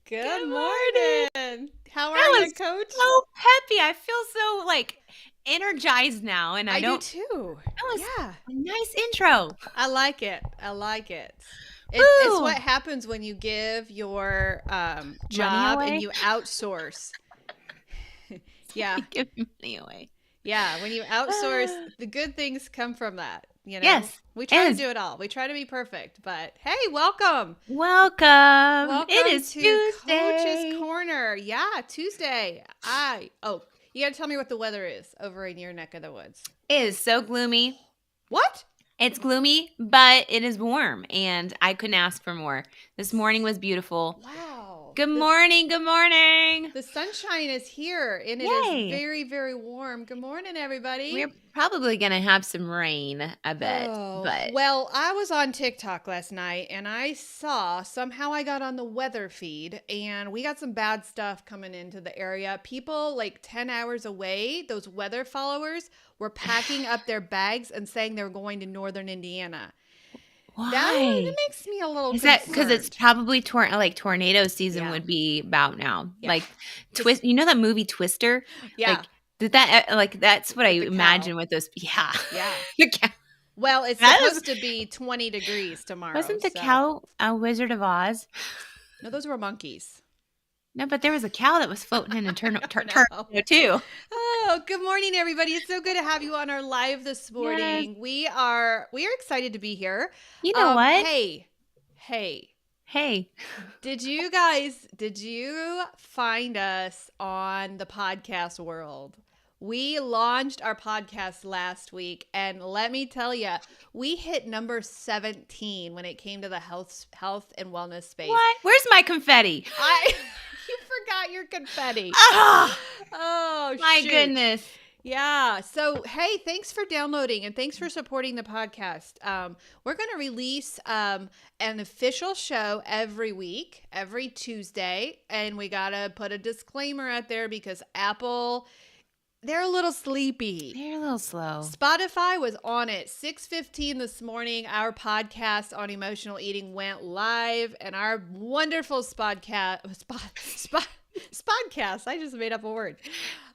Good Good morning. morning. How are That you, was Coach? so peppy. I feel so energized now, and I I do don't. too. That was Yeah, a nice intro. I like it. I like it. It's Woo! what happens when you give your Money job and away. you outsource. Yeah, Give money away. yeah. When you outsource, Ah, the good things come from that. yes, We try to is do it all. We try to be perfect, but hey, welcome. welcome. It Welcome is to Coach's Tuesday. Corner. Yeah, Tuesday. You got to tell me what the weather is over in your neck of the woods. It is so gloomy. What? It's gloomy, but it is warm, and I couldn't ask for more. This morning was beautiful. Wow. Good morning. Good morning. The sunshine is here and it is Yay. very, very warm. Good morning, everybody. We're probably gonna have some rain, I bet, Oh, but well, I was on TikTok last night and I saw somehow I got on the weather feed and we got some bad stuff coming into the area. People like 10 hours away, those weather followers, were packing up their bags and saying they were going to northern Indiana. That why? makes me a little Is that because it's concerned. probably tornado season Yeah, would be about now? yeah. Like Because, twist, you know that movie Twister? yeah, Like did that like that's what I with the cow. imagine with those. Yeah, Yeah. the cow. Well, it's That is supposed to be 20 degrees tomorrow. wasn't the So, cow a Wizard of Oz? no, those were monkeys. No, but there was a cow that was floating in a No. tornado too. Oh, good morning, everybody. It's so good to have you on our live this Yes. morning. We are excited to be here. You know what? Hey, Hey, did you find us on the podcast world? We launched our podcast last week, and let me tell you, we hit number 17 when it came to the health and wellness space. what? Where's my confetti? I You forgot your confetti. Ah, Oh, my shoot. goodness. Yeah. So, hey, thanks for downloading and thanks for supporting the podcast. We're going to release an official show every week, every Tuesday. And we got to put a disclaimer out there because Apple, they're a little sleepy. They're a little slow. Spotify was on it 6:15 this morning. Our podcast on emotional eating went live, and our wonderful Spodcast. I just made up a word.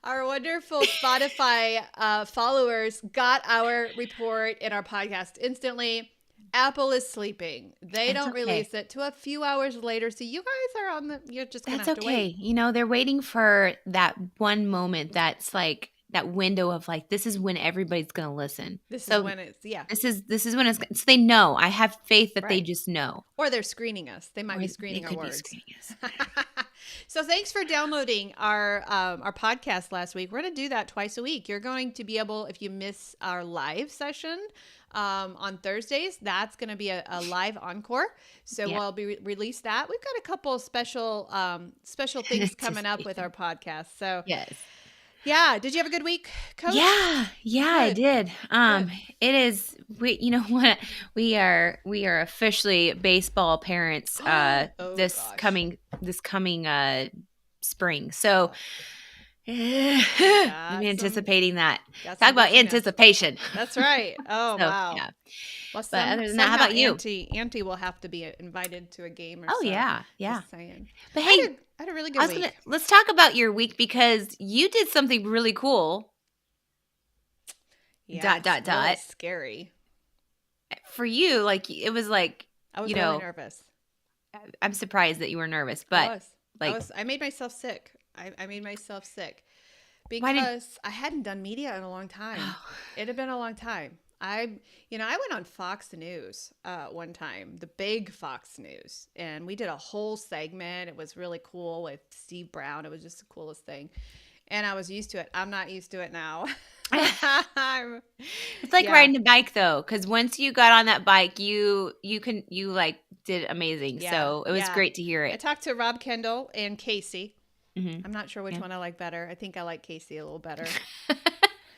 Our wonderful Spotify followers got our report in our podcast instantly. Apple is sleeping. They It's don't okay. release it to a few hours later. So you guys are you're just going to That's have to okay. wait. You know, they're waiting for that one moment that's like that window of like this is when everybody's going to listen. This So is when it's, yeah. this is when it's so they know. I have faith that they Right. just know. Or they're screening us. They might Or be they screening our could be words. screening us. So thanks for downloading our podcast last week. We're going to do that twice a week. You're going to be able, if you miss our live session on Thursdays, that's going to be a live encore. So Yeah. we'll be release that. We've got a couple of special things coming up with our podcast. So Yes. yeah, did you have a good week, Coach? Yeah, I Good. did. Good. It is we you know what we are officially baseball parents Oh, this gosh. coming spring. So I'm Got anticipating that. got Talk some about big announcements. anticipation. That's right. Oh, So, wow. yeah. Well, But other than that, how about you? Auntie will have to be invited to a game or Oh so. yeah. Just saying. But I hey, had a really good week. let's talk about your week because you did something really cool. Yeah, Dot, it's really dot. scary. For you, like it was like, I was you really know, nervous. I'm surprised that you were nervous, I but was. like I made myself sick. I made myself sick why did because I hadn't done media in a long time. oh, It had been a long time. I went on Fox News one time, the big Fox News, and we did a whole segment. It was really cool with Steve Brown. It was just the coolest thing. And I was used to it. I'm not used to it now. it's like Yeah. riding a bike though, because once you got on that bike, you like did amazing. Yeah, So it was yeah. great to hear I it. talked to Rob Kendall and Casey. Mhm. I'm not sure which Yeah. one I like better. I think I like Casey a little better.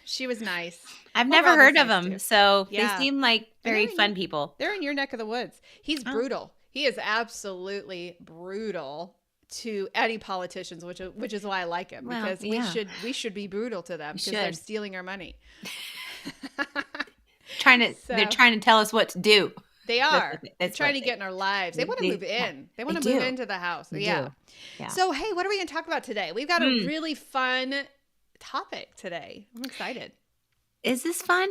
She was nice. I've Well, never Rob was heard of nice them, too. so Yeah. they seem like very they're in fun your- people. They're in your neck of the woods. He's Oh. brutal. He is absolutely brutal to any politicians, which is why I like him, Well, because yeah. we should be brutal to them We because they're should. stealing our money. They're So- trying to tell us what to do. They are. They're That's trying what to get in our lives. They want to move yeah, in. They they want to move do. into the house. They Yeah. do. Yeah. So, hey, what are we going to talk about today? We've got a Hmm. really fun topic today. I'm excited. Is this fun?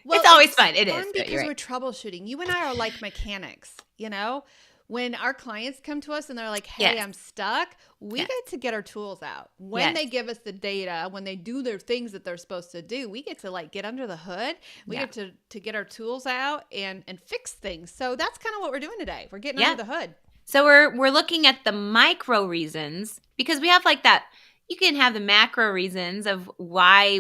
Well, It's always it's fun. It is. fun But you're because right. we're troubleshooting. You and I are like mechanics, you know? When our clients come to us and they're like, hey, Yes. I'm stuck, we Yes. get to get our tools out. When Yes. they give us the data, when they do their things that they're supposed to do, we get to like get under the hood. We Yeah. get to get our tools out and fix things. So that's kind of what we're doing today. We're getting Yeah. under the hood. So we're looking at the micro reasons because we have like that. You can have the macro reasons of why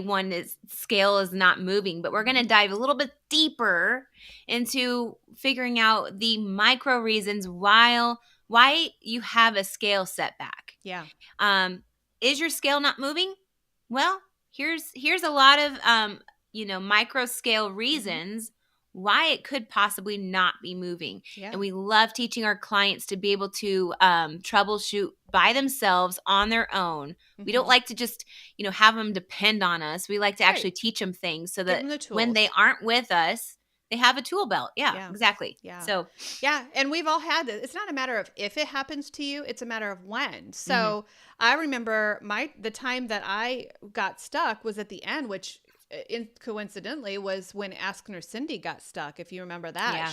scale is not moving, but we're going to dive a little bit deeper into figuring out the micro reasons why you have a scale setback. Yeah. Is your scale not moving? Well, here's a lot of micro scale reasons why it could possibly not be moving. Yeah. And we love teaching our clients to be able to troubleshoot by themselves on their own. We don't like to just, have them depend on us. We like to actually teach them things so Give that them the tools. when they aren't with us, they have a tool belt. Yeah, Yeah. exactly. Yeah. So, yeah. And we've all had this. It's not a matter of if it happens to you, it's a matter of when. So I remember the time that I got stuck was at the end, which coincidentally was when Askner Cindy got stuck. If you remember that, Yeah,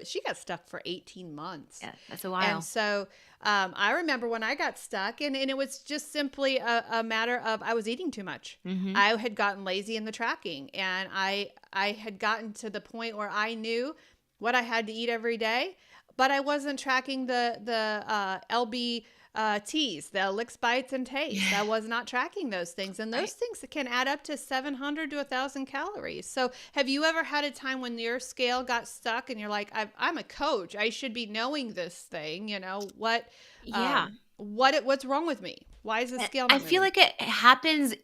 she got stuck for 18 months. yeah, that's a while. And so I remember when I got stuck, and it was just simply a matter of I was eating too much. I had gotten lazy in the tracking, and I had gotten to the point where I knew what I had to eat every day, but I wasn't tracking the LB T's, the licks, bites, and tastes. I was not tracking those things, and those things can add up to 700 to 1,000 calories. So have you ever had a time when your scale got stuck and you're like, I'm a coach, I should be knowing this thing, what's wrong with me? Why is the scale not I feel moving? like it happens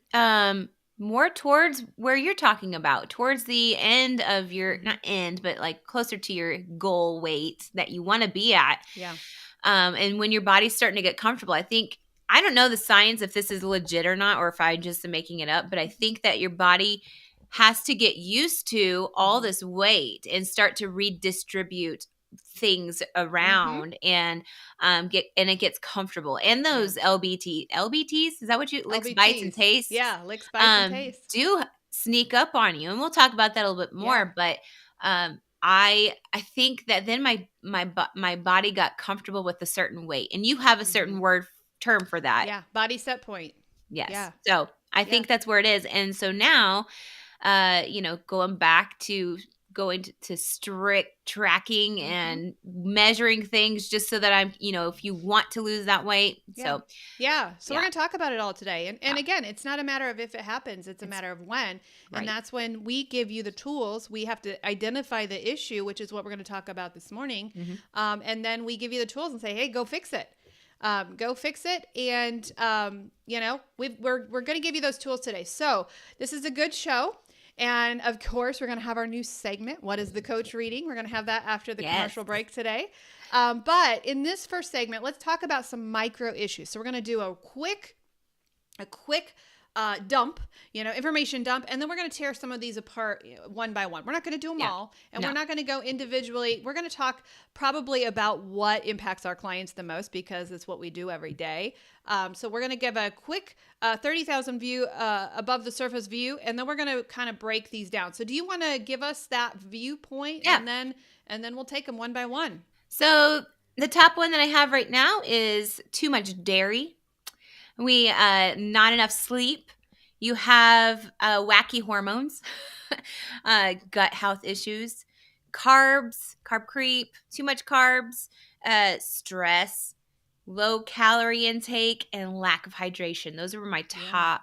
more towards where you're talking about, towards the end of your, not end, but like closer to your goal weight that you want to be at. Yeah. And when your body's starting to get comfortable, I don't know the science if this is legit or not, or if I'm just making it up, but I think that your body has to get used to all this weight and start to redistribute things around and it gets comfortable. And those LBTs, is that what you licks, bites, and LBTs. tastes? Yeah, licks, bites, and tastes. Do sneak up on you, and we'll talk about that a little bit more. But I think that then my body got comfortable with a certain weight, and you have a certain term for that. Yeah, body set point. Yes. Yeah. So I think that's where it is, and so now, going to strict tracking and measuring things just so that I'm, if you want to lose that weight. Yeah. So we're going to talk about it all today. And again, it's not a matter of if it happens, it's a matter of when. And that's when we give you the tools. We have to identify the issue, which is what we're going to talk about this morning. And then we give you the tools and say, hey, go fix it. Go fix it. And, we're going to give you those tools today. So this is a good show. And of course, we're going to have our new segment. What is the coach reading? We're going to have that after the commercial break today. But in this first segment, let's talk about some micro issues. So we're going to do a quick dump, information dump, and then we're going to tear some of these apart one by one. We're not going to do them all, and we're not going to go individually. We're going to talk probably about what impacts our clients the most because it's what we do every day. So we're going to give a quick 30,000 view, above the surface view, and then we're going to kind of break these down. So do you want to give us that viewpoint? Yeah. And then we'll take them one by one. So the top one that I have right now is too much dairy. Not enough sleep. You have wacky hormones, gut health issues, carb creep, too much carbs, stress, low calorie intake, and lack of hydration. Those are my top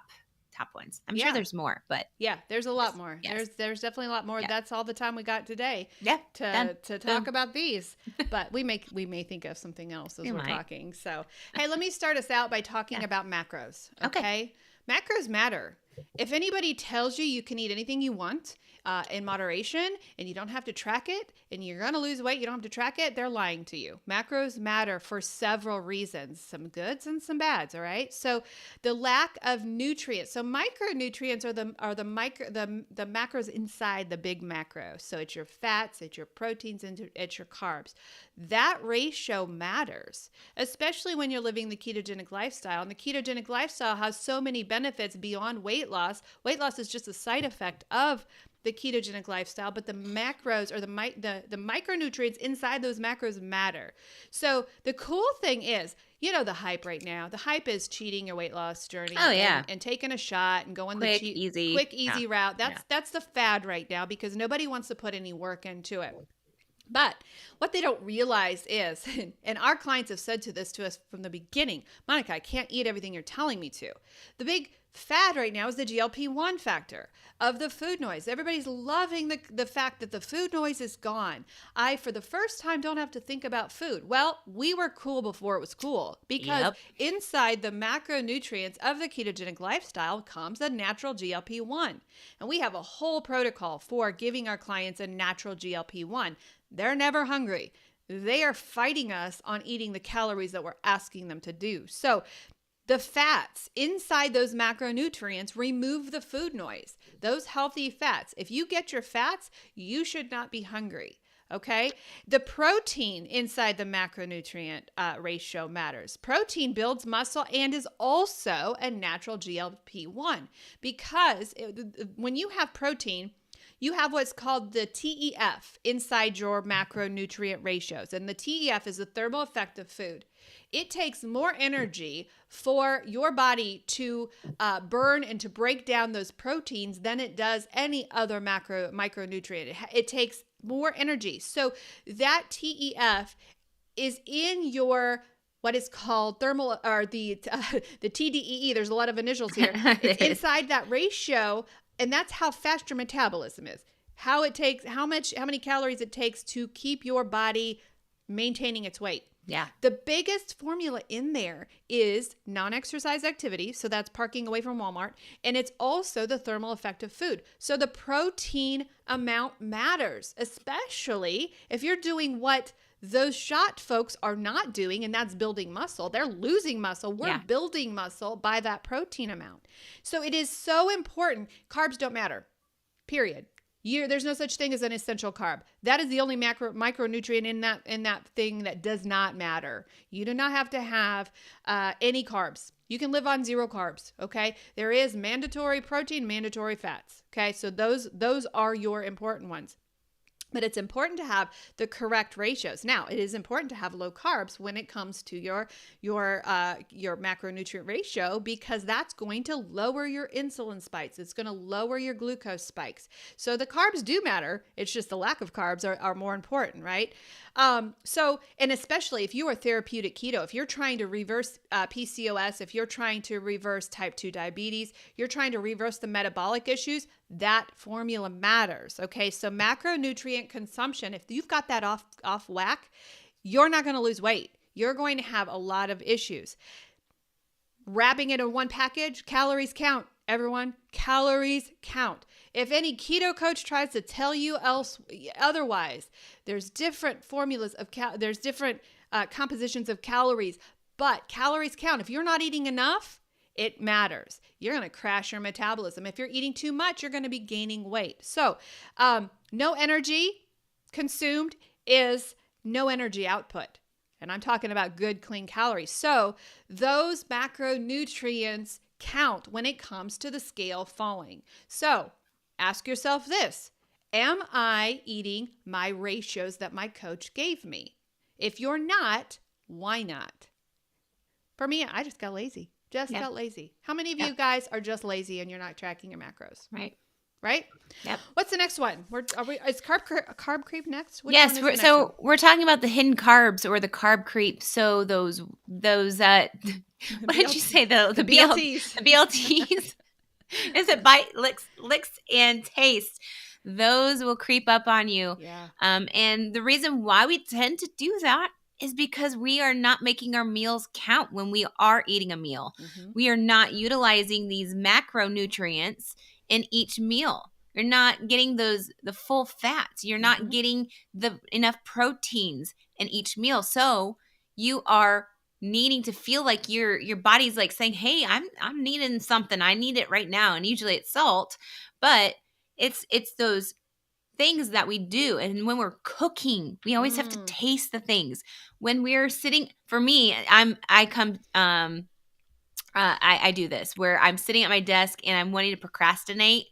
ones. I'm sure there's more, but there's a lot more. Yes. There's definitely a lot more. Yeah. That's all the time we got today. To talk Boom. about these, but we may think of something else as we're might. talking. So, hey, let me start us out by talking about macros. Okay. Macros matter. If anybody tells you can eat anything you want in moderation and you don't have to track it and you're going to lose weight, you don't have to track it, they're lying to you. Macros matter for several reasons, some goods and some bads, all right? So the lack of nutrients. So micronutrients are the macros inside the big macro. So it's your fats, it's your proteins, and it's your carbs. That ratio matters, especially when you're living the ketogenic lifestyle. And the ketogenic lifestyle has so many benefits beyond weight loss. Weight loss is just a side effect of the ketogenic lifestyle, but the macros or the micronutrients inside those macros matter. So the cool thing is, the hype right now. The hype is cheating your weight loss journey. Oh, yeah. And taking a shot and going quick, the easy route. That's the fad right now because nobody wants to put any work into it. But what they don't realize is, and our clients have said to us from the beginning, Monica, I can't eat everything you're telling me to. The big fad right now is the GLP-1 factor of the food noise. Everybody's loving the fact that the food noise is gone. I, for the first time, don't have to think about food. Well, we were cool before it was cool because inside the macronutrients of the ketogenic lifestyle comes a natural GLP-1. And we have a whole protocol for giving our clients a natural GLP-1. They're never hungry. They are fighting us on eating the calories that we're asking them to do. So the fats inside those macronutrients remove the food noise. Those healthy fats. If you get your fats, you should not be hungry. Okay? The protein inside the macronutrient ratio matters. Protein builds muscle and is also a natural GLP-1 because when you have protein, you have what's called the TEF inside your macronutrient ratios. And the TEF is the thermal effect of food. It takes more energy for your body to burn and to break down those proteins than it does any other micronutrient. It takes more energy. So that TEF is in your what is called thermal or the TDEE. There's a lot of initials here. It's inside that ratio. And that's how fast your metabolism is. How many calories it takes to keep your body maintaining its weight. Yeah. The biggest formula in there is non-exercise activity. So that's parking away from Walmart. And it's also the thermal effect of food. So the protein amount matters, especially if you're doing what those shot folks are not doing, and that's building muscle. They're losing muscle. We're building muscle by that protein amount. So it is so important. Carbs don't matter, period. There's no such thing as an essential carb. That is the only micronutrient in that thing that does not matter. You do not have to have any carbs. You can live on 0 carbs, okay? There is mandatory protein, mandatory fats, okay? So those are your important ones. But it's important to have the correct ratios. Now, it is important to have low carbs when it comes to your macronutrient ratio because that's going to lower your insulin spikes. It's going to lower your glucose spikes. So the carbs do matter. It's just the lack of carbs are more important, right? And especially if you are therapeutic keto, if you're trying to reverse PCOS, if you're trying to reverse type 2 diabetes, you're trying to reverse the metabolic issues, that formula matters. Okay. So macronutrient consumption, if you've got that off whack, you're not going to lose weight. You're going to have a lot of issues. Wrapping it in one package, calories count. Everyone, calories count. If any keto coach tries to tell you otherwise, there's different formulas there's different compositions of calories, but calories count. If you're not eating enough, it matters. You're going to crash your metabolism. If you're eating too much, you're going to be gaining weight. So no energy consumed is no energy output. And I'm talking about good, clean calories. So those macronutrients count when it comes to the scale falling. So ask yourself this: am I eating my ratios that my coach gave me? If you're not, why not? For me, I just got lazy. Got lazy. How many of you guys are just lazy and you're not tracking your macros? Right? Yep. What's the next one? Is carb creep next? Which yes. We're talking about the hidden carbs or the carb creep. So those what did you say? The BLTs. The BLTs. Is it bite, licks, and taste? Those will creep up on you. Yeah. And the reason why we tend to do that is because we are not making our meals count when we are eating a meal. We are not utilizing these macronutrients in each meal. You're not getting the full fats. You're not getting enough proteins in each meal. So you are needing to feel like your body's like saying, "Hey, I'm needing something. I need it right now." And usually it's salt, but it's those things that we do. And when we're cooking, we always have to taste the things. When we're sitting, for me, I do this where I'm sitting at my desk and I'm wanting to procrastinate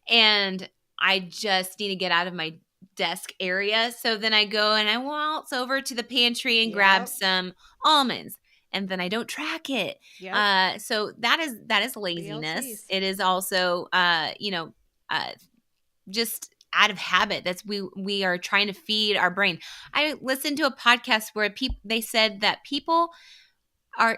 and I just need to get out of my desk area. So then I go and I waltz over to the pantry and grab some almonds. And then I don't track it. So that is laziness. BLTs. It is also, just out of habit. That's we are trying to feed our brain. I listened to a podcast where they said that people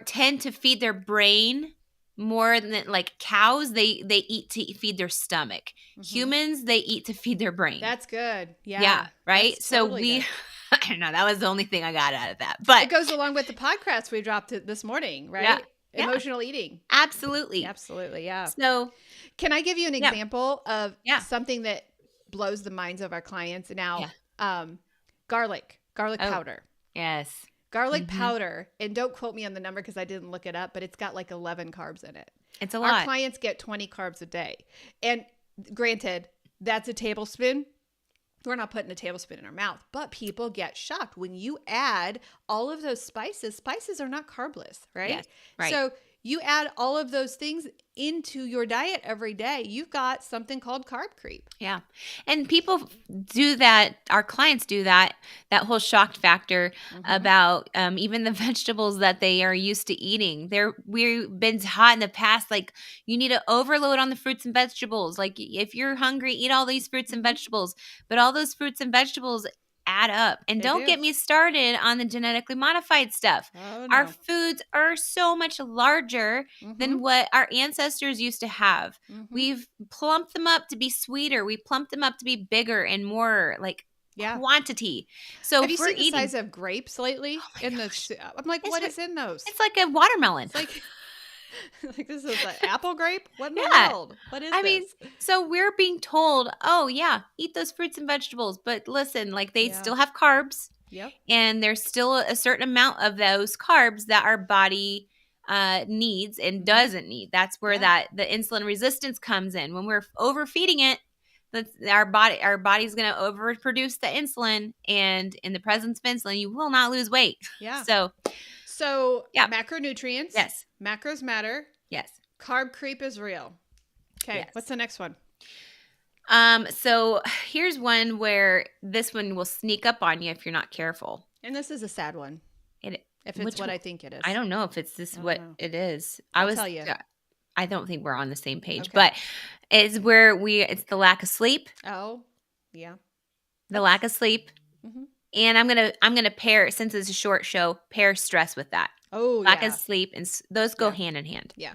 tend to feed their brain more than like cows. They eat to feed their stomach. Humans, they eat to feed their brain. That's good. Yeah, right. That's So totally good. I don't know. That was the only thing I got out of that. But it goes along with the podcast we dropped this morning, right? Yeah. Emotional eating. Absolutely. Yeah. So can I give you an example of something that blows the minds of our clients now? Garlic powder. Yes. Garlic powder, and don't quote me on the number because I didn't look it up, but it's got like 11 carbs in it. It's a lot. Our clients get 20 carbs a day. And granted, that's a tablespoon. We're not putting a tablespoon in our mouth, but people get shocked when you add all of those spices. Spices are not carbless, right? Yes, right. So you add all of those things into your diet every day, you've got something called carb creep. Yeah. And people do that. Our clients do that whole shock factor about even the vegetables that they are used to eating. We've been taught in the past, like you need to overload on the fruits and vegetables. Like if you're hungry, eat all these fruits and vegetables, but all those fruits and vegetables add up. And don't get me started on the genetically modified stuff. Oh, no. Our foods are so much larger than what our ancestors used to have. We've plumped them up to be sweeter. We plumped them up to be bigger and more like quantity. So have you seen the size of grapes lately? I'm like, what is in those? It's like a watermelon. It's like this is an apple grape? What in the world? What is this? I mean, so we're being told, oh yeah, eat those fruits and vegetables. But listen, like they still have carbs. Yep. And there's still a certain amount of those carbs that our body needs and doesn't need. That's where the insulin resistance comes in. When we're overfeeding it, our body's going to overproduce the insulin, and in the presence of insulin, you will not lose weight. Yeah. So macronutrients. Yes. Macros matter. Yes. Carb creep is real. Okay. Yes. What's the next one? So here's one where this one will sneak up on you if you're not careful. And this is a sad one. If it's what I think it is. I don't know if it's what it is. I'll tell you. I don't think we're on the same page, okay. but it's where it's the lack of sleep. Oh, yeah. The lack of sleep. And I'm gonna pair, since it's a short show, pair stress with that. Oh, lack of sleep, and those go hand in hand. Yeah.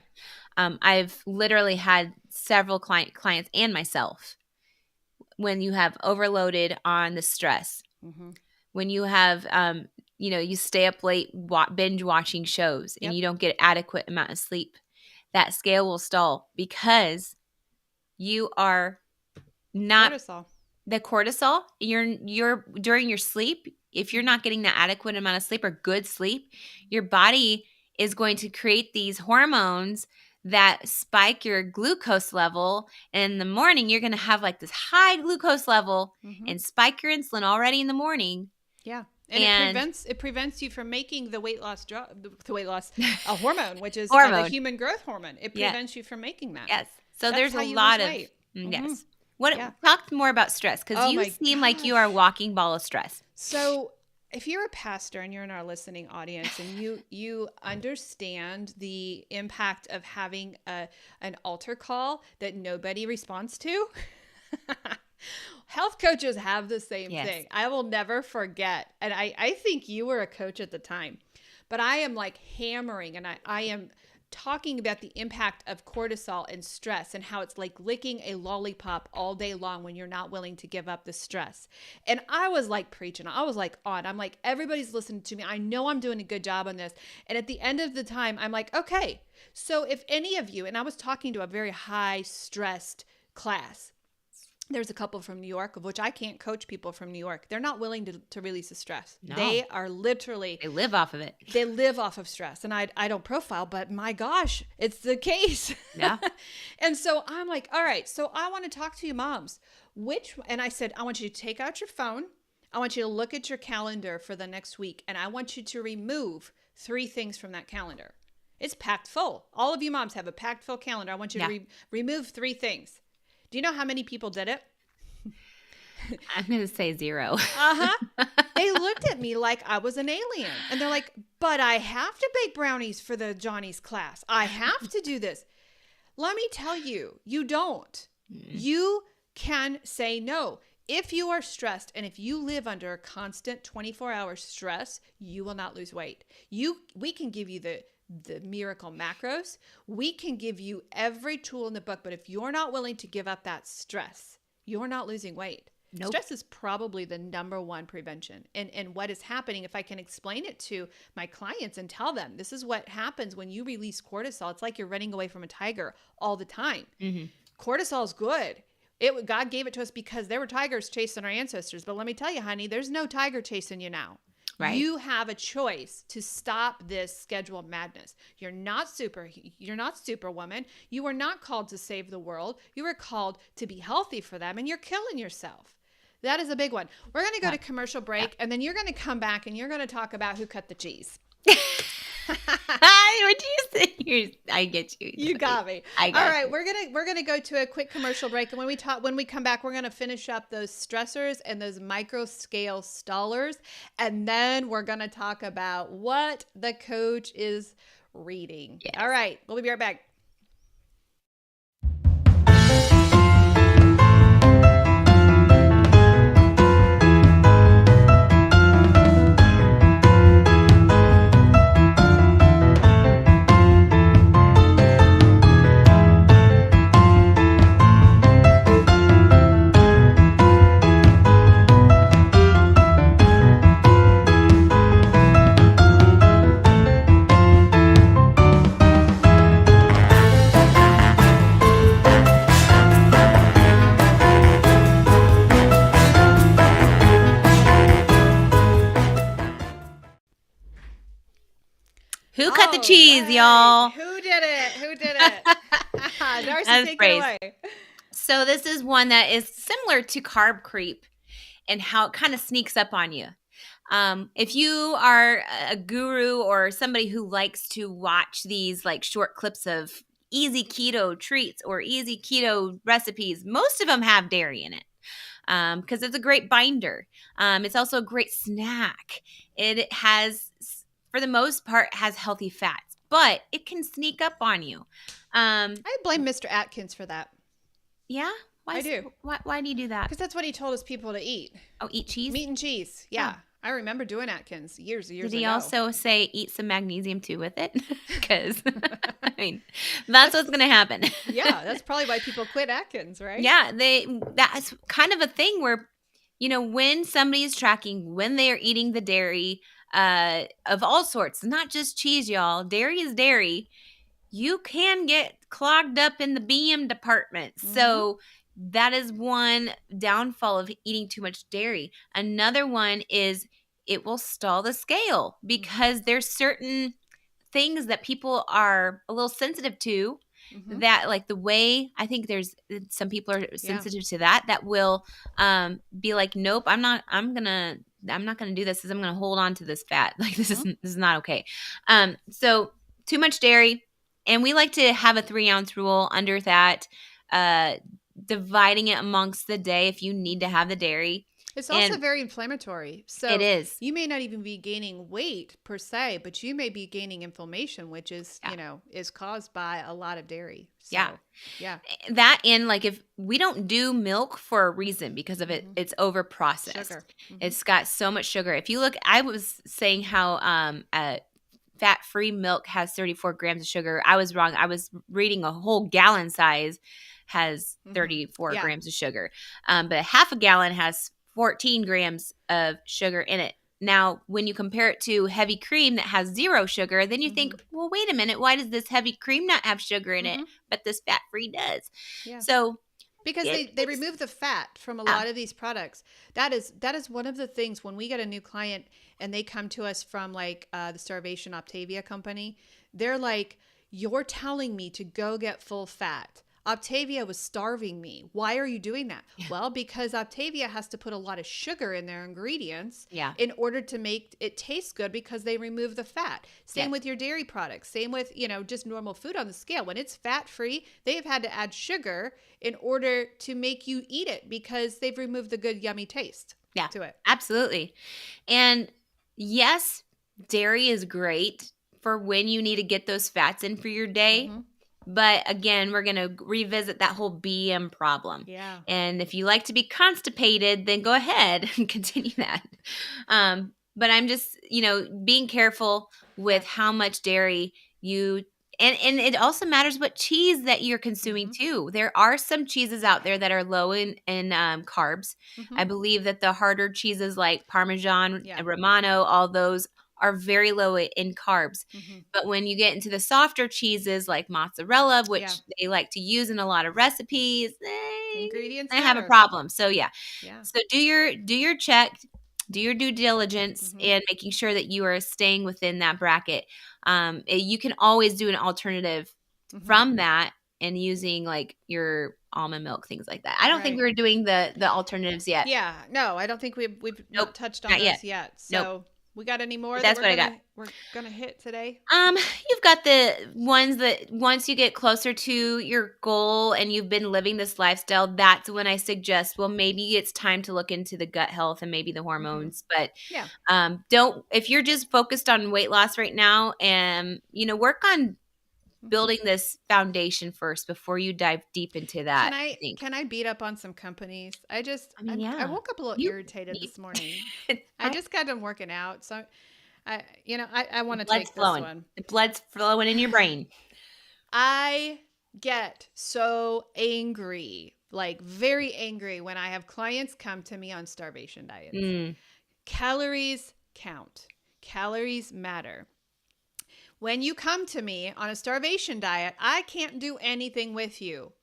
I've literally had several clients and myself when you have overloaded on the stress, when you have you stay up late binge watching shows and you don't get adequate amount of sleep, that scale will stall because you are not the cortisol. You're during your sleep, if you're not getting the adequate amount of sleep or good sleep, your body is going to create these hormones that spike your glucose level. And in the morning, you're going to have like this high glucose level and spike your insulin already in the morning. Yeah. And it prevents you from making the weight loss a hormone, which is the human growth hormone. It prevents you from making that. Yes. So there's a lot of yes. Talk more about stress, because you seem like you are a walking ball of stress. So if you're a pastor and you're in our listening audience and you understand the impact of having an altar call that nobody responds to, health coaches have the same thing. I will never forget. And I think you were a coach at the time, but I am like hammering and I am talking about the impact of cortisol and stress and how it's like licking a lollipop all day long when you're not willing to give up the stress. And I was like preaching. I was like on. I'm like, everybody's listening to me. I know I'm doing a good job on this. And at the end of the time, I'm like, okay, so if any of you, and I was talking to a very high stressed class. There's a couple from New York, of which I can't coach people from New York. They're not willing to release the stress. No. They are literally. They live off of it. They live off of stress. And I don't profile, but my gosh, it's the case. Yeah. And so I'm like, all right, so I want to talk to you moms. And I said, I want you to take out your phone. I want you to look at your calendar for the next week. And I want you to remove 3 things from that calendar. It's packed full. All of you moms have a packed full calendar. I want you to remove 3 things. Do you know how many people did it? I'm going to say 0. They looked at me like I was an alien. And they're like, but I have to bake brownies for the Johnny's class. I have to do this. Let me tell you, you don't. You can say no. If you are stressed and if you live under a constant 24-hour stress, you will not lose weight. We can give you the miracle macros. We can give you every tool in the book, but if you're not willing to give up that stress, you're not losing weight. Nope. Stress is probably the number one prevention. And what is happening, if I can explain it to my clients and tell them, this is what happens when you release cortisol. It's like you're running away from a tiger all the time. Mm-hmm. Cortisol is good. God gave it to us because there were tigers chasing our ancestors. But let me tell you, honey, there's no tiger chasing you now. Right. You have a choice to stop this schedule madness. You're not superwoman. You were not called to save the world. You were called to be healthy for them, and you're killing yourself. That is a big one. We're going to go to commercial break, and then you're going to come back and you're going to talk about who cut the cheese. What do you say? I get you. You got me. All right, we're gonna go to a quick commercial break, and when we come back, we're gonna finish up those stressors and those micro scale stallers, and then we're gonna talk about what the coach is reading. Yes. All right, we'll be right back. Who cut the cheese, y'all? Who did it? Darcy, take it away. So this is one that is similar to carb creep and how it kind of sneaks up on you. If you are a guru or somebody who likes to watch these like short clips of easy keto treats or easy keto recipes, most of them have dairy in it. Because it's a great binder. It's also a great snack. It has, for the most part, has healthy fats, but it can sneak up on you. I blame Mr. Atkins for that. Yeah? I do. Why do you do that? Because that's what he told his people to eat. Oh, eat cheese? Meat and cheese. Yeah. I remember doing Atkins years ago. Did he also say eat some magnesium too with it? Because, I mean, that's what's going to happen. Yeah, that's probably why people quit Atkins, right? Yeah, that's kind of a thing where, when somebody is tracking, when they are eating the dairy of all sorts, not just cheese, y'all. Dairy is dairy. You can get clogged up in the BM department. Mm-hmm. So that is one downfall of eating too much dairy. Another one is it will stall the scale because there's certain things that people are a little sensitive to. Mm-hmm. That like the way I think there's some people are sensitive to that will be like, nope, I'm not gonna do this. I'm gonna hold on to this fat. Like this is not okay. So too much dairy, and we like to have a 3-ounce rule under that. Dividing it amongst the day if you need to have the dairy. It's also very inflammatory. So it is. You may not even be gaining weight per se, but you may be gaining inflammation, which is, is caused by a lot of dairy. So, yeah. That and like if we don't do milk for a reason because of it, it's over processed. Sugar. Mm-hmm. It's got so much sugar. If you look, I was saying how fat-free milk has 34 grams of sugar. I was wrong. I was reading a whole gallon size has 34 Yeah. grams of sugar. But half a gallon has 14 grams of sugar in it. Now, when you compare it to heavy cream that has 0 sugar, then you think, well, wait a minute, why does this heavy cream not have sugar in it, but this fat-free does? Yeah. So because they remove the fat from a lot of these products. That is one of the things when we get a new client and they come to us from like the Starvation Optavia company, they're like, you're telling me to go get full fat. Optavia was starving me. Why are you doing that? Yeah. Well, because Optavia has to put a lot of sugar in their ingredients in order to make it taste good because they remove the fat. Same with your dairy products. Same with, just normal food on the scale. When it's fat-free, they have had to add sugar in order to make you eat it because they've removed the good, yummy taste to it. Absolutely. And yes, dairy is great for when you need to get those fats in for your day. But again, we're going to revisit that whole BM problem. Yeah. And if you like to be constipated, then go ahead and continue that. But I'm just, being careful with how much dairy you and it also matters what cheese that you're consuming too. There are some cheeses out there that are low in carbs. I believe that the harder cheeses like Parmesan, Romano, all those are very low in carbs. But when you get into the softer cheeses like mozzarella, which they like to use in a lot of recipes, ingredients I have a problem. So so do your check, do your due diligence in making sure that you are staying within that bracket. You can always do an alternative from that and using like your almond milk, things like that. I don't think we were doing the alternatives yet. Yeah, no, I don't think we've not touched on those yet. So we got any more that's that we're gonna hit today? You've got the ones that once you get closer to your goal and you've been living this lifestyle, that's when I suggest, well, maybe it's time to look into the gut health and maybe the hormones. But don't, if you're just focused on weight loss right now and, work on building this foundation first before you dive deep into that. Can I beat up on some companies? I woke up a little irritated this morning. I just got done working out, so I want to take this one. The blood's flowing in your brain. I get so angry, like very angry, when I have clients come to me on starvation diets. Calories count. Calories matter. When you come to me on a starvation diet, I can't do anything with you.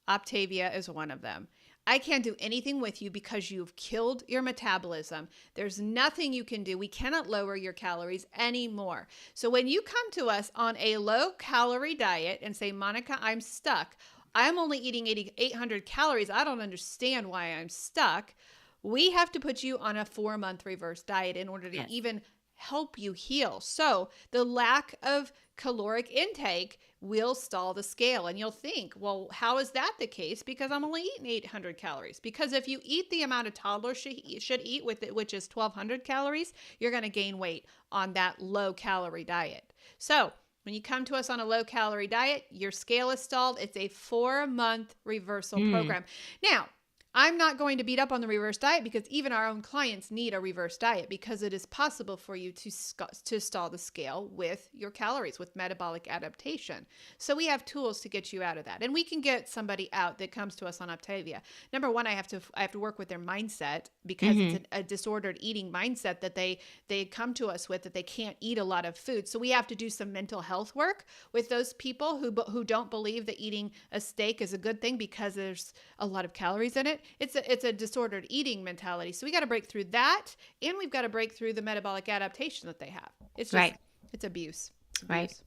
Optavia is one of them. I can't do anything with you because you've killed your metabolism. There's nothing you can do. We cannot lower your calories anymore. So when you come to us on a low-calorie diet and say, Monica, I'm stuck. I'm only eating 800 calories. I don't understand why I'm stuck. We have to put you on a 4-month reverse diet in order to even help you heal. So the lack of caloric intake will stall the scale. And you'll think, well, how is that the case? Because I'm only eating 800 calories. Because if you eat the amount a toddler should eat with it, which is 1,200 calories, you're going to gain weight on that low-calorie diet. So when you come to us on a low-calorie diet, your scale is stalled. It's a 4-month reversal program. Now, I'm not going to beat up on the reverse diet because even our own clients need a reverse diet because it is possible for you to stall the scale with your calories, with metabolic adaptation. So we have tools to get you out of that. And we can get somebody out that comes to us on Optavia. Number one, I have to work with their mindset because it's a disordered eating mindset that they come to us with, that they can't eat a lot of food. So we have to do some mental health work with those people who don't believe that eating a steak is a good thing because there's a lot of calories in it. It's a disordered eating mentality. So we got to break through that, and we've got to break through the metabolic adaptation that they have. It's just, it's abuse. It's abuse.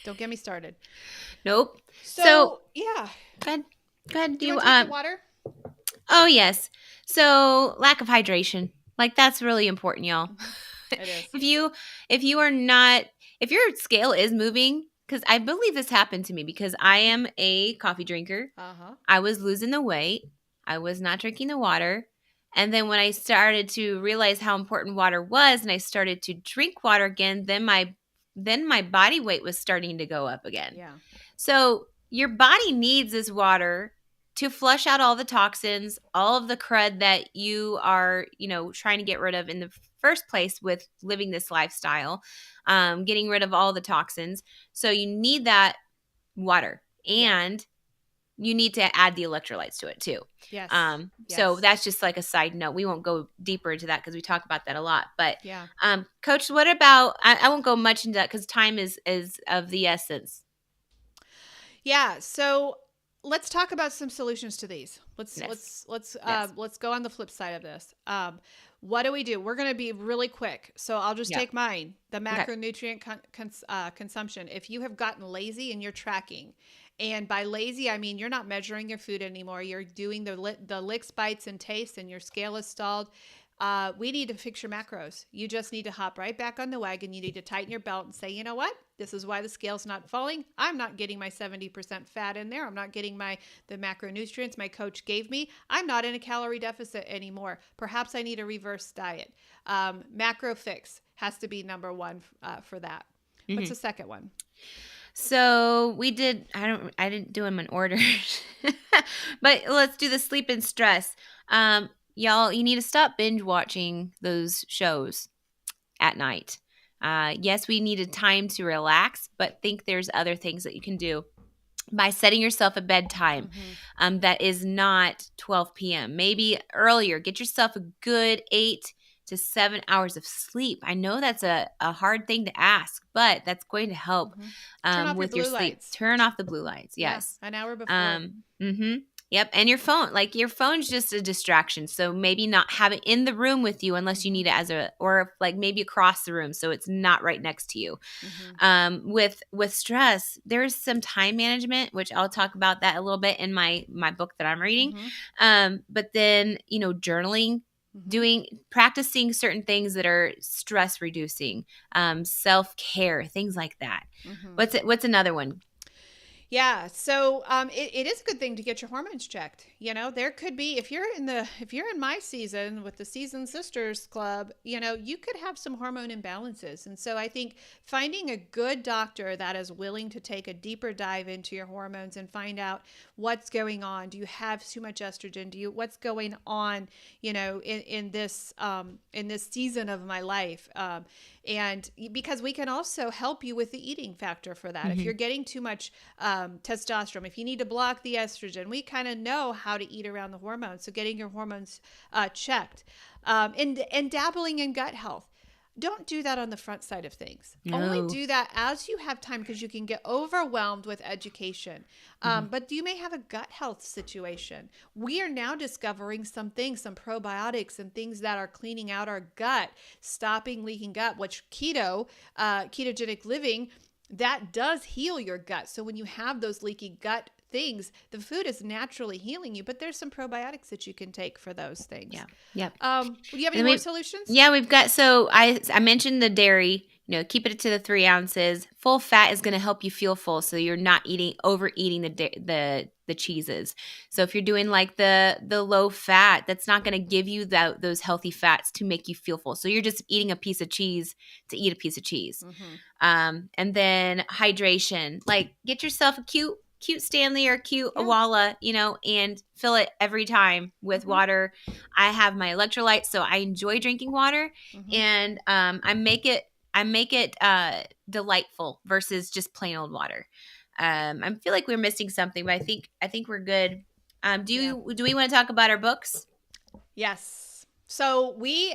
Don't get me started. Nope. So yeah. Go ahead. Do you want to take the water? Oh yes. So lack of hydration, like that's really important, y'all. It is. If your scale is moving, because I believe this happened to me because I am a coffee drinker. I was losing the weight. I was not drinking the water. And then when I started to realize how important water was and I started to drink water again, then my body weight was starting to go up again. Yeah. So your body needs this water to flush out all the toxins, all of the crud that you are, trying to get rid of in the first place with living this lifestyle, getting rid of all the toxins. So you need that water, and you need to add the electrolytes to it too. Yes. So that's just like a side note. We won't go deeper into that because we talk about that a lot. But Coach, what about, I won't go much into that because time is of the essence. Yeah. So let's talk about some solutions to these. Let's go on the flip side of this. What do we do? We're going to be really quick. So I'll just take mine, the macronutrient consumption. If you have gotten lazy and you're tracking, and by lazy, I mean you're not measuring your food anymore. You're doing the licks, bites, and tastes, and your scale is stalled. We need to fix your macros. You just need to hop right back on the wagon. You need to tighten your belt and say, you know what? This is why the scale's not falling. I'm not getting my 70% fat in there. I'm not getting the macronutrients my coach gave me. I'm not in a calorie deficit anymore. Perhaps I need a reverse diet. Macro fix has to be number one for that. Mm-hmm. What's the second one? So we did, I didn't do them in order, but let's do the sleep and stress. Y'all, you need to stop binge watching those shows at night. Yes, we need a time to relax, but think there's other things that you can do by setting yourself a bedtime that is not 12 p.m. Maybe earlier. Get yourself a good 8 to 7 hours of sleep. I know that's a hard thing to ask, but that's going to help with your sleep. Lights. Turn off the blue lights. Yes. Yeah, an hour before. Yep. And your phone, like your phone's just a distraction. So maybe not have it in the room with you unless you need it or like maybe across the room. So it's not right next to you. With stress, there's some time management, which I'll talk about that a little bit in my book that I'm reading. But then, journaling, practicing certain things that are stress reducing, self-care, things like that. What's another one? Yeah. So it is a good thing to get your hormones checked. There could be, if you're in my season with the Seasoned Sisters Club, you could have some hormone imbalances. And so I think finding a good doctor that is willing to take a deeper dive into your hormones and find out what's going on. Do you have too much estrogen? What's going on, in this season of my life? And because we can also help you with the eating factor for that. If you're getting too much testosterone, if you need to block the estrogen, we kind of know how to eat around the hormones. So getting your hormones checked and dabbling in gut health. Don't do that on the front side of things. No. Only do that as you have time because you can get overwhelmed with education. But you may have a gut health situation. We are now discovering some things, some probiotics and things that are cleaning out our gut, stopping leaking gut, which ketogenic living, that does heal your gut. So when you have those leaky gut things, the food is naturally healing you, but there's some probiotics that you can take for those things. Yeah. Do you have any more solutions? Yeah, we've got, so I mentioned the dairy, keep it to the 3 ounces. Full fat is going to help you feel full. So you're not overeating the cheeses. So if you're doing like the low fat, that's not going to give you those healthy fats to make you feel full. So you're just eating a piece of cheese to eat a piece of cheese. And then hydration, like get yourself a cute Stanley or cute Awala, and fill it every time with water. I have my electrolytes, so I enjoy drinking water, and I make it delightful versus just plain old water. I feel like we're missing something, but I think we're good. Do we want to talk about our books? Yes. So we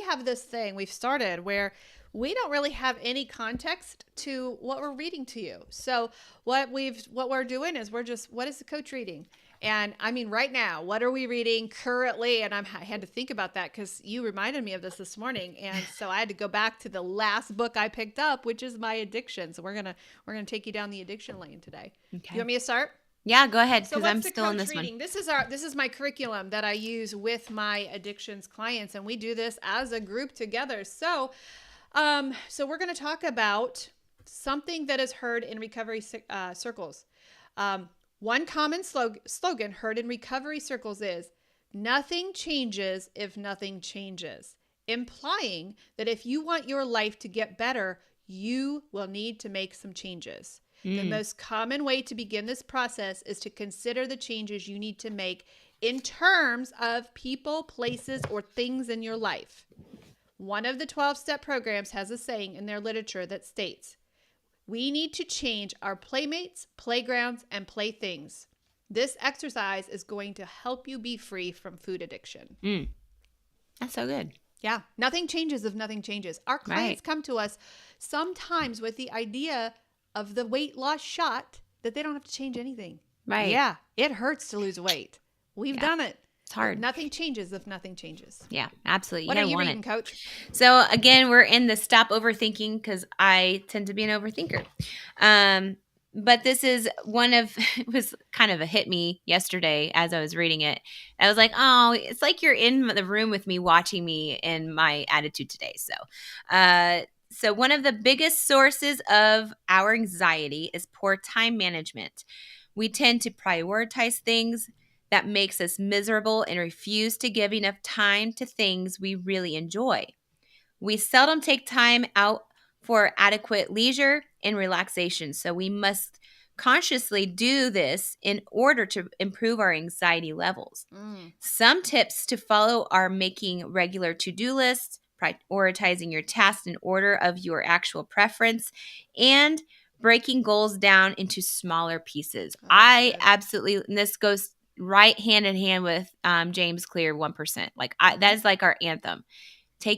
have this thing we've started where we don't really have any context to what we're reading to you. So what we're doing is what is the coach reading? And I mean, right now, what are we reading currently? And I had to think about that because you reminded me of this morning. And so I had to go back to the last book I picked up, which is my addiction. So we're going to take you down the addiction lane today. Okay. You want me to start? Yeah, go ahead, because I'm still in this reading? One. This is my curriculum that I use with my addictions clients, and we do this as a group together. So we're going to talk about something that is heard in recovery circles. One common slogan heard in recovery circles is, "Nothing changes if nothing changes," implying that if you want your life to get better, you will need to make some changes. The most common way to begin this process is to consider the changes you need to make in terms of people, places, or things in your life. One of the 12-step programs has a saying in their literature that states, "We need to change our playmates, playgrounds, and playthings. This exercise is going to help you be free from food addiction." That's so good. Yeah. Nothing changes if nothing changes. Our clients come to us sometimes with the idea of the weight loss shot that they don't have to change anything. Right. Yeah. It hurts to lose weight. We've done it. It's hard. Nothing changes if nothing changes. Yeah, absolutely. What are you reading, Coach? So again, we're in the stop overthinking because I tend to be an overthinker. But this is it was kind of a hit me yesterday as I was reading it. I was like, oh, it's like you're in the room with me watching me in my attitude today. So one of the biggest sources of our anxiety is poor time management. We tend to prioritize things that makes us miserable and refuse to give enough time to things we really enjoy. We seldom take time out for adequate leisure and relaxation, so we must consciously do this in order to improve our anxiety levels. Some tips to follow are making regular to-do lists, prioritizing your tasks in order of your actual preference, and breaking goals down into smaller pieces. I absolutely, and this goes right hand in hand with James Clear 1%. That is like our anthem.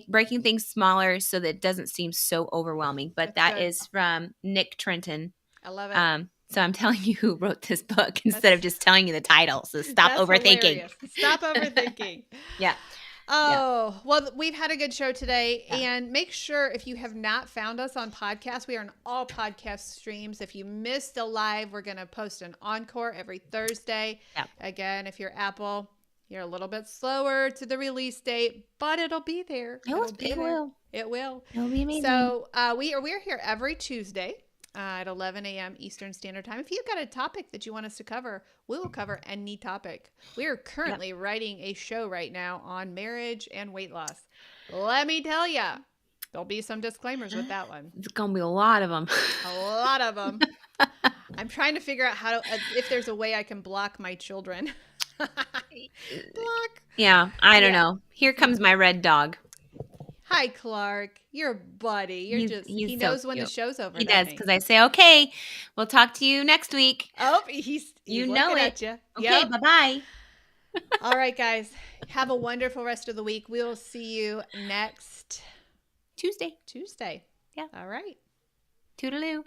Breaking things smaller so that it doesn't seem so overwhelming. But that is from Nick Trenton. I love it. So I'm telling you who wrote this book instead of just telling you the title. So stop overthinking. Hilarious. Stop overthinking. Yeah. Oh, well, we've had a good show today. Yeah. And make sure if you have not found us on podcasts, we are on all podcast streams. If you missed a live, we're going to post an encore every Thursday. Yeah. Again, if you're Apple, you're a little bit slower to the release date, but it'll be there. It will. It will. It'll be amazing. So we're here every Tuesday at 11 a.m. Eastern Standard Time. If you've got a topic that you want us to cover, we will cover any topic. We are currently writing a show right now on marriage and weight loss. Let me tell you, there'll be some disclaimers with that one. It's going to be a lot of them. A lot of them. I'm trying to figure out if there's a way I can block my children. Block. Yeah, I don't know. Here comes my red dog. Hi, Clark. You're a buddy. He knows so when the show's over. He does, because I say, okay, we'll talk to you next week. Oh, he's looking at you. Okay, bye-bye. All right, guys. Have a wonderful rest of the week. We will see you next Tuesday. Yeah. All right. Toodaloo.